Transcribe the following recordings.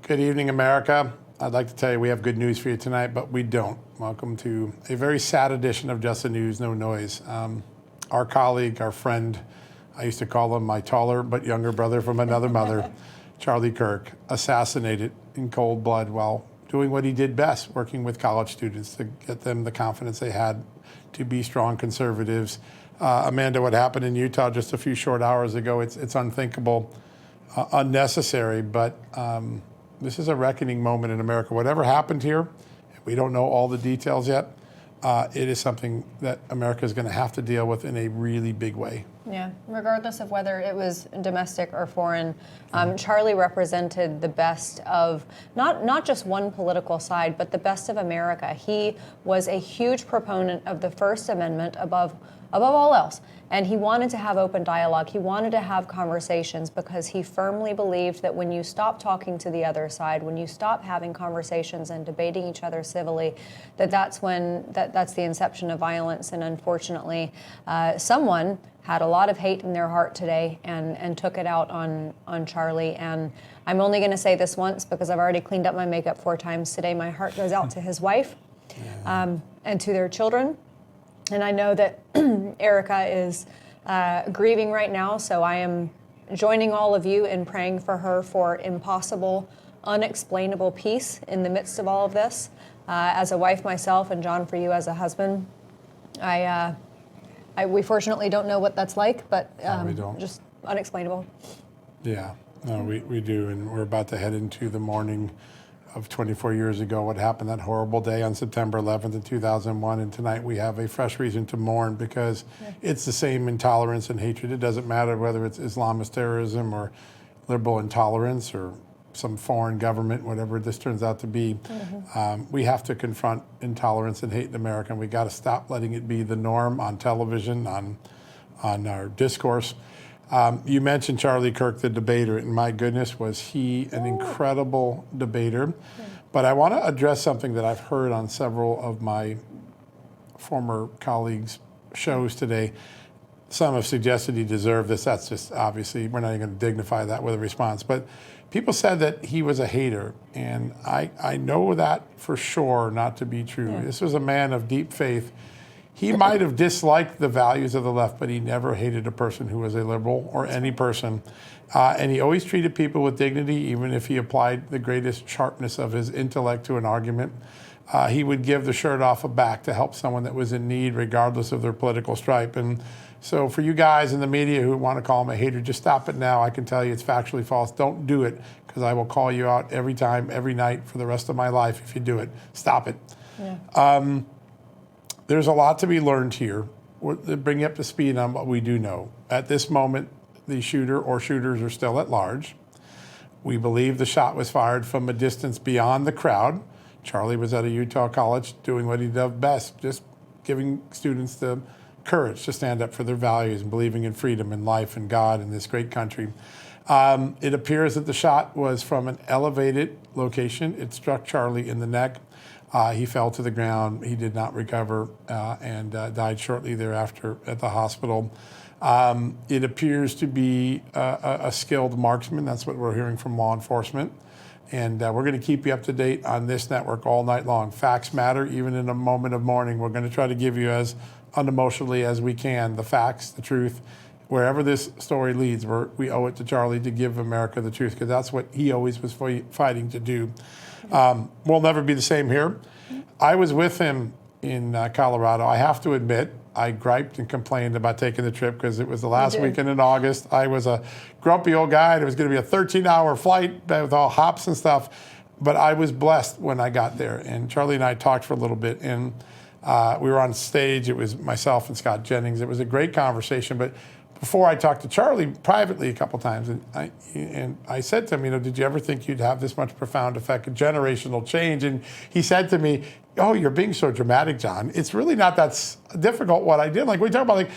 Good evening, America. I'd like to tell you we have good news for you tonight, but we don't. Welcome to a very sad edition of Just the News, No Noise. Our colleague, our friend, I used to call him my taller but younger brother from another mother, Charlie Kirk, assassinated in cold blood while doing what he did best, working with college students to get them the confidence they had to be strong conservatives. Amanda, what happened in Utah just a few short hours ago, it's unthinkable, unnecessary, but this is a reckoning moment in America. Whatever happened here, we don't know all the details yet. It is something that America is going to have to deal with in a really big way. Yeah, regardless of whether it was domestic or foreign, Charlie represented the best of not just one political side, but the best of America. He was a huge proponent of the First Amendment above all else. And he wanted to have open dialogue. He wanted to have conversations because he firmly believed that when you stop talking to the other side, when you stop having conversations and debating each other civilly, that's the inception of violence. And unfortunately, someone had a lot of hate in their heart today and took it out on Charlie. And I'm only going to say this once because I've already cleaned up my makeup 4 times today. My heart goes out to his wife and to their children. And I know that Erica is grieving right now, so I am joining all of you in praying for her for impossible, unexplainable peace in the midst of all of this. As a wife myself, and John, for you as a husband, we fortunately don't know what that's like, but we don't. Just unexplainable. Yeah, no, we do, and we're about to head into the morning of 24 years ago, what happened that horrible day on September 11th in 2001. And tonight we have a fresh reason to mourn because it's the same intolerance and hatred. It doesn't matter whether it's Islamist terrorism or liberal intolerance or some foreign government, whatever this turns out to be. We have to confront intolerance and hate in America, and we got to stop letting it be the norm on television, on our discourse. You mentioned Charlie Kirk, the debater, and my goodness, was he an incredible debater. But I want to address something that I've heard on several of my former colleagues' shows today. Some have suggested he deserved this. That's just, obviously, we're not even going to dignify that with a response. But people said that he was a hater, and I know that for sure not to be true. This was a man of deep faith. He might have disliked the values of the left, but he never hated a person who was a liberal or any person. And he always treated people with dignity, even if he applied the greatest sharpness of his intellect to an argument. He would give the shirt off a back to help someone that was in need, regardless of their political stripe. And so for you guys in the media who want to call him a hater, just stop it now. I can tell you it's factually false. Don't do it, because I will call you out every time, every night for the rest of my life if you do it. Stop it. Yeah. There's a lot to be learned here. Bring you up to speed on what we do know. At this moment, the shooter or shooters are still at large. We believe the shot was fired from a distance beyond the crowd. Charlie was at a Utah college doing what he does best, just giving students the courage to stand up for their values and believing in freedom and life and God in this great country. It appears that the shot was from an elevated location. It struck Charlie in the neck. He fell to the ground. He did not recover and died shortly thereafter at the hospital. It appears to be a skilled marksman. That's what we're hearing from law enforcement. And we're going to keep you up to date on this network all night long. Facts matter, even in a moment of mourning. We're going to try to give you as unemotionally as we can the facts, the truth. Wherever this story leads, we owe it to Charlie to give America the truth, because that's what he always was fighting to do. We'll never be the same here. I was with him in Colorado. I have to admit, I griped and complained about taking the trip because it was the last weekend in August. I was a grumpy old guy, and it was going to be a 13-hour flight with all hops and stuff. But I was blessed when I got there. And Charlie and I talked for a little bit, and we were on stage. It was myself and Scott Jennings. It was a great conversation. But before, I talked to Charlie privately a couple times, and I said to him, did you ever think you'd have this much profound effect, a generational change? And he said to me, oh, you're being so dramatic, John. It's really not that difficult what I did. Like, we talk about,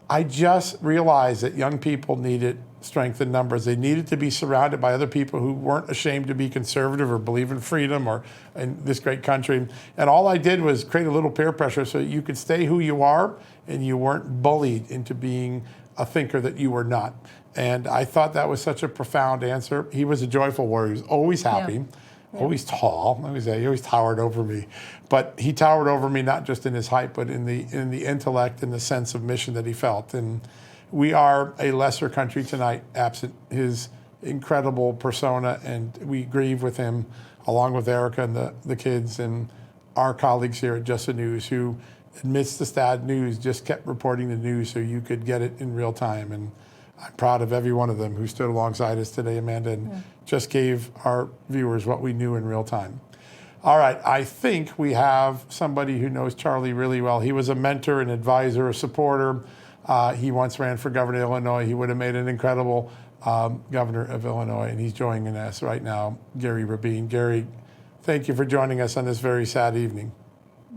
I just realized that young people needed strength in numbers. They needed to be surrounded by other people who weren't ashamed to be conservative or believe in freedom or in this great country. And all I did was create a little peer pressure so you could stay who you are and you weren't bullied into being a thinker that you were not. And I thought that was such a profound answer. He was a joyful warrior. He was always happy, always tall. Let me say, he always towered over me. But he towered over me not just in his height, but in the intellect and the sense of mission that he felt. And we are a lesser country tonight, absent his incredible persona, and we grieve with him, along with Erica and the kids and our colleagues here at Just the News, who, amidst the sad news, just kept reporting the news so you could get it in real time. And I'm proud of every one of them who stood alongside us today, Amanda, and just gave our viewers what we knew in real time. All right, I think we have somebody who knows Charlie really well. He was a mentor, an advisor, a supporter. He once ran for governor of Illinois. He would have made an incredible governor of Illinois, and he's joining us right now, Gary Rabin. Gary, thank you for joining us on this very sad evening.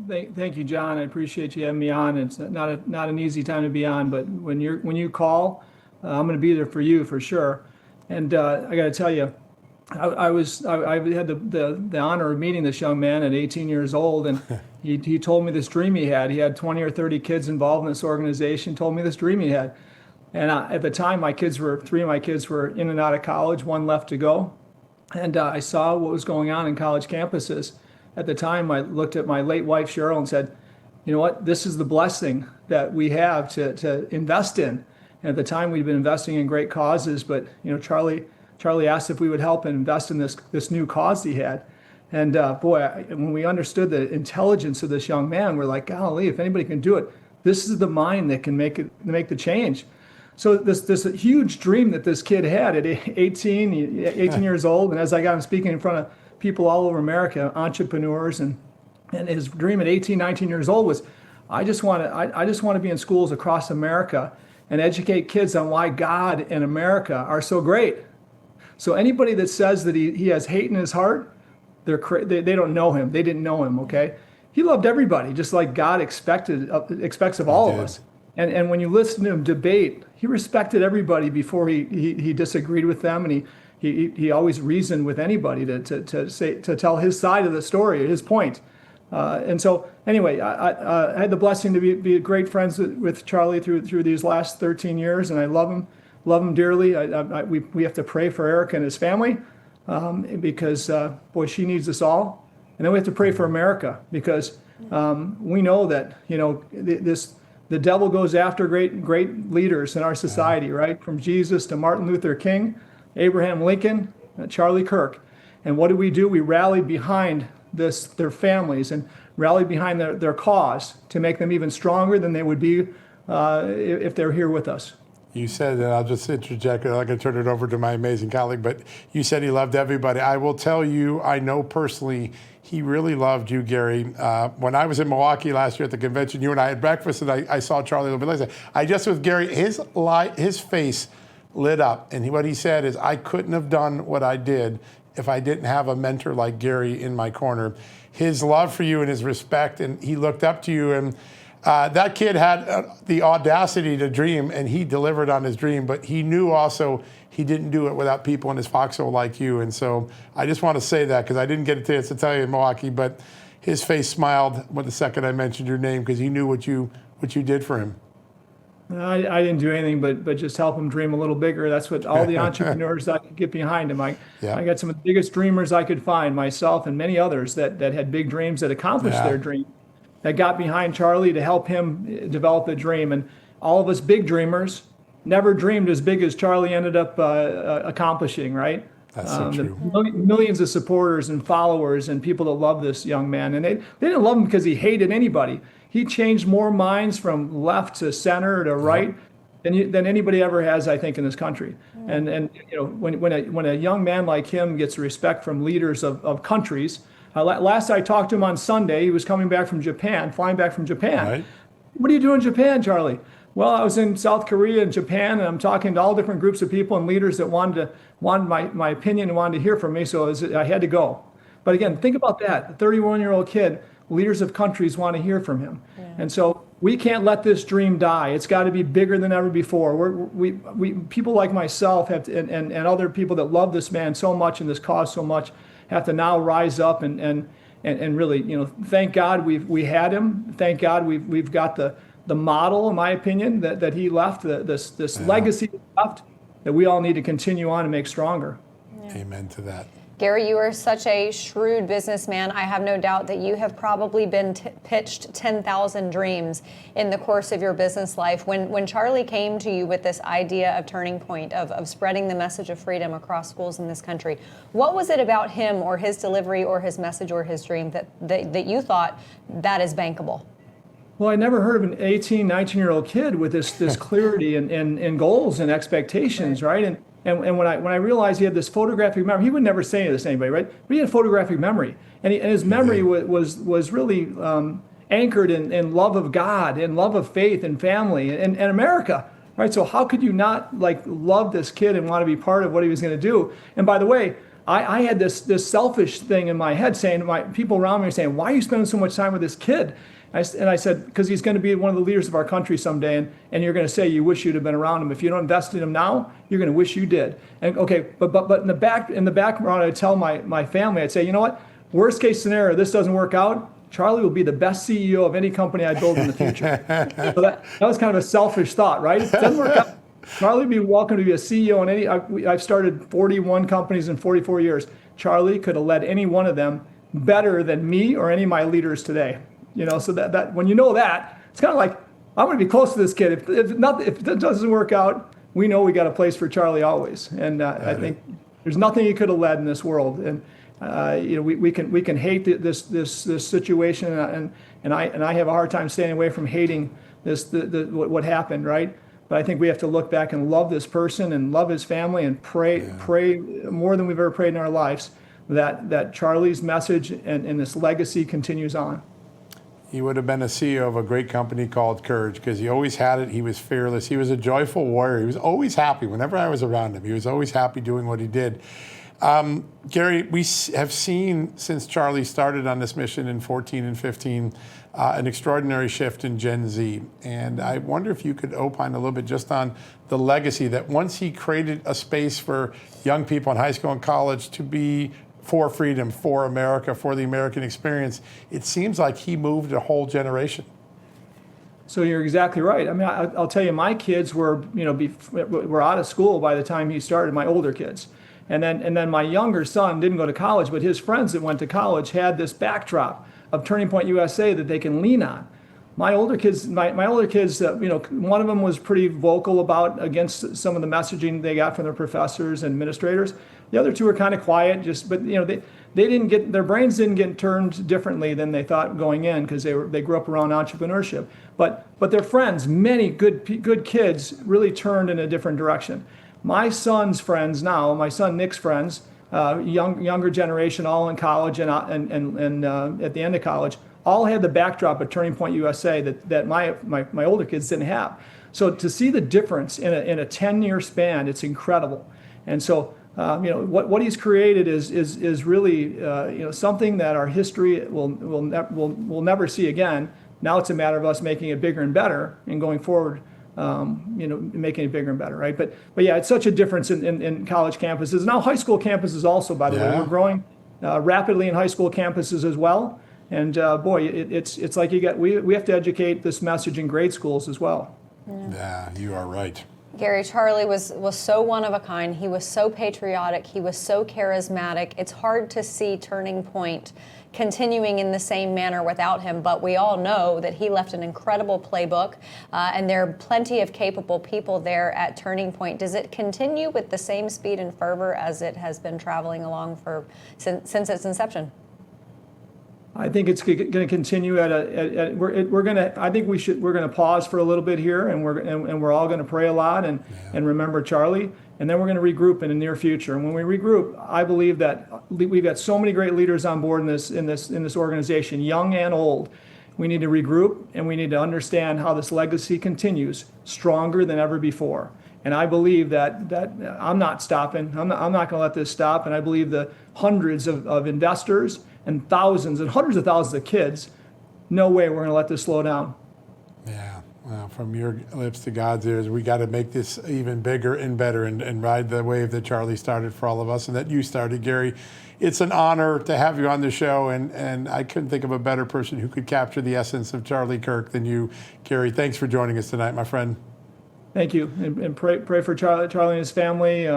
Thank you, John. I appreciate you having me on. It's not an easy time to be on, but when you call, I'm going to be there for you for sure. And I got to tell you, I had the honor of meeting this young man at 18 years old, and he told me this dream he had. He had 20 or 30 kids involved in this organization. Told me this dream he had, and at the time, three of my kids were in and out of college. One left to go, and I saw what was going on in college campuses. At the time, I looked at my late wife Cheryl and said, "You know what? This is the blessing that we have to invest in." And at the time, we'd been investing in great causes, but Charlie asked if we would help and invest in this new cause he had. And when we understood the intelligence of this young man, we're like, golly, if anybody can do it, this is the mind that can make the change. So this huge dream that this kid had at 18 years old, and as I got him speaking in front of people all over America, entrepreneurs, and his dream at 18, 19 years old was, I just want to be in schools across America and educate kids on why God and America are so great. So anybody that says that he has hate in his heart, they don't know him. They didn't know him, okay? He loved everybody, just like God expects of all of us. And when you listen to him debate, he respected everybody before he disagreed with them, and he always reasoned with anybody to tell his side of the story, his point. And so anyway, I had the blessing to be great friends with Charlie through these last 13 years, and I love him dearly. We have to pray for Eric and his family because boy, she needs us all. And then we have to pray for America because we know that the devil goes after great leaders in our society, right? From Jesus to Martin Luther King, Abraham Lincoln, Charlie Kirk. And what do? We rally behind their families and rally behind their cause to make them even stronger than they would be if they're here with us. You said, and I'll just interject, I'm going to turn it over to my amazing colleague, but you said he loved everybody. I will tell you, I know personally, he really loved you, Gary. When I was in Milwaukee last year at the convention, you and I had breakfast, and I saw Charlie a little bit later. I just with Gary, his face lit up, and what he said is, I couldn't have done what I did if I didn't have a mentor like Gary in my corner. His love for you and his respect, and he looked up to you, and that kid had the audacity to dream, and he delivered on his dream, but he knew also he didn't do it without people in his foxhole like you. And so I just want to say that because I didn't get a chance to tell you in Milwaukee, but his face smiled when the second I mentioned your name because he knew what you did for him. I didn't do anything but just help him dream a little bigger. That's what all the entrepreneurs I could get behind him. I got some of the biggest dreamers I could find, myself and many others that had big dreams that accomplished their dream, that got behind Charlie to help him develop a dream. And all of us big dreamers never dreamed as big as Charlie ended up accomplishing, right? That's so true. Millions of supporters and followers and people that love this young man. And they didn't love him because he hated anybody. He changed more minds from left to center to right than anybody ever has, I think, in this country. And when a young man like him gets respect from leaders of countries. Last I talked to him on Sunday, he was flying back from Japan. Right. What do you do in Japan, Charlie? Well, I was in South Korea and Japan, and I'm talking to all different groups of people and leaders that wanted my opinion and wanted to hear from me, so I had to go. But again, think about that. A 31-year-old kid, leaders of countries want to hear from him. Yeah. And so we can't let this dream die. It's got to be bigger than ever before. We people like myself have to, and other people that love this man so much and this cause so much have to now rise up and really, thank God we had him. Thank God we've got the the model, in my opinion, that he left, this legacy he left, that we all need to continue on and make stronger. Amen to that. Gary, you are such a shrewd businessman. I have no doubt that you have probably been pitched 10,000 dreams in the course of your business life. When Charlie came to you with this idea of Turning Point, of spreading the message of freedom across schools in this country, what was it about him or his delivery or his message or his dream that you thought that is bankable? Well, I never heard of an 18, 19-year-old kid with this clarity and goals and expectations, right? And when I realized he had this photographic memory, he would never say this to anybody, right? But he had photographic memory, and his memory was really anchored in love of God and love of faith and family and America, right? So how could you not love this kid and want to be part of what he was going to do? And by the way, I had this selfish thing in my head saying, people around me were saying, why are you spending so much time with this kid? And I said, because he's going to be one of the leaders of our country someday, and you're going to say you wish you'd have been around him. If you don't invest in him now, you're going to wish you did. And okay, but in the background, I'd tell my family, I'd say, you know what? Worst case scenario, this doesn't work out. Charlie will be the best CEO of any company I build in the future. So that was kind of a selfish thought, right? It doesn't work out. Charlie would be welcome to be a CEO in any. I've started 41 companies in 44 years. Charlie could have led any one of them better than me or any of my leaders today. So that when you know that, it's kind of like, I'm going to be close to this kid. If it doesn't work out, we know we got a place for Charlie always. And I think there's nothing he could have led in this world. And we can hate this situation, and I have a hard time staying away from hating what happened, right? But I think we have to look back and love this person and love his family and pray more than we've ever prayed in our lives that Charlie's message and this legacy continues on. He would have been a CEO of a great company called Courage, because he always had it. He was fearless. He was a joyful warrior. He was always happy. Whenever I was around him, he was always happy doing what he did. Gary, we have seen since Charlie started on this mission in 14 and 15, an extraordinary shift in Gen Z. And I wonder if you could opine a little bit just on the legacy that once he created a space for young people in high school and college to be for freedom, for America, for the American experience, it seems like he moved a whole generation. So you're exactly right. I mean, I'll tell you, my kids were out of school by the time he started, my older kids. And then my younger son didn't go to college, but his friends that went to college had this backdrop of Turning Point USA that they can lean on. My older kids, one of them was pretty vocal against some of the messaging they got from their professors and administrators. The other two were kind of quiet, but they didn't get, their brains didn't get turned differently than they thought going in, because they grew up around entrepreneurship. But their friends, many good kids, really turned in a different direction. My son's friends now, my son Nick's friends, younger generation, all in college and at the end of college, all had the backdrop of Turning Point USA that my older kids didn't have. So to see the difference in a 10-year span, it's incredible. And so what he's created is really something that our history will never see again. Now it's a matter of us making it bigger and better and going forward. Making it bigger and better, right? But yeah, it's such a difference in college campuses. Now high school campuses also, by the way, we're growing rapidly in high school campuses as well. And it's like we have to educate this message in grade schools as well. Yeah, you are right. Gary, Charlie was so one of a kind. He was so patriotic. He was so charismatic. It's hard to see Turning Point continuing in the same manner without him, but we all know that he left an incredible playbook, and there are plenty of capable people there at Turning Point. Does it continue with the same speed and fervor as it has been traveling along since its inception? I think it's going to continue we're going to pause for a little bit here, and we're all going to pray a lot and remember Charlie, and then we're going to regroup in the near future. And when we regroup, I believe that we've got so many great leaders on board in this organization, young and old. We need to regroup, and we need to understand how this legacy continues stronger than ever before. And I believe that I'm not stopping. I'm not going to let this stop. And I believe the hundreds of investors and thousands and hundreds of thousands of kids, no way we're going to let this slow down. Yeah, From your lips to God's ears, we got to make this even bigger and better and ride the wave that Charlie started for all of us and that you started, Gary. It's an honor to have you on the show, and I couldn't think of a better person who could capture the essence of Charlie Kirk than you, Gary. Thanks for joining us tonight, my friend. Thank you, and pray for Charlie and his family.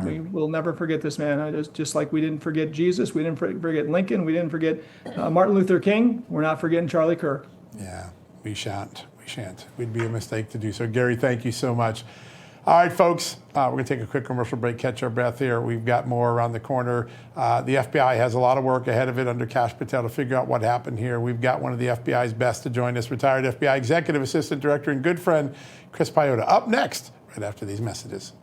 We We will never forget this man. Just like we didn't forget Jesus, we didn't forget Lincoln, we didn't forget Martin Luther King. We're not forgetting Charlie Kirk. Yeah, we shan't. We shan't. We'd be a mistake to do so. Gary, thank you so much. All right, folks, we're going to take a quick commercial break, catch our breath here. We've got more around the corner. The FBI has a lot of work ahead of it under Kash Patel to figure out what happened here. We've got one of the FBI's best to join us, retired FBI Executive Assistant Director and good friend, Chris Piotta, up next, right after these messages.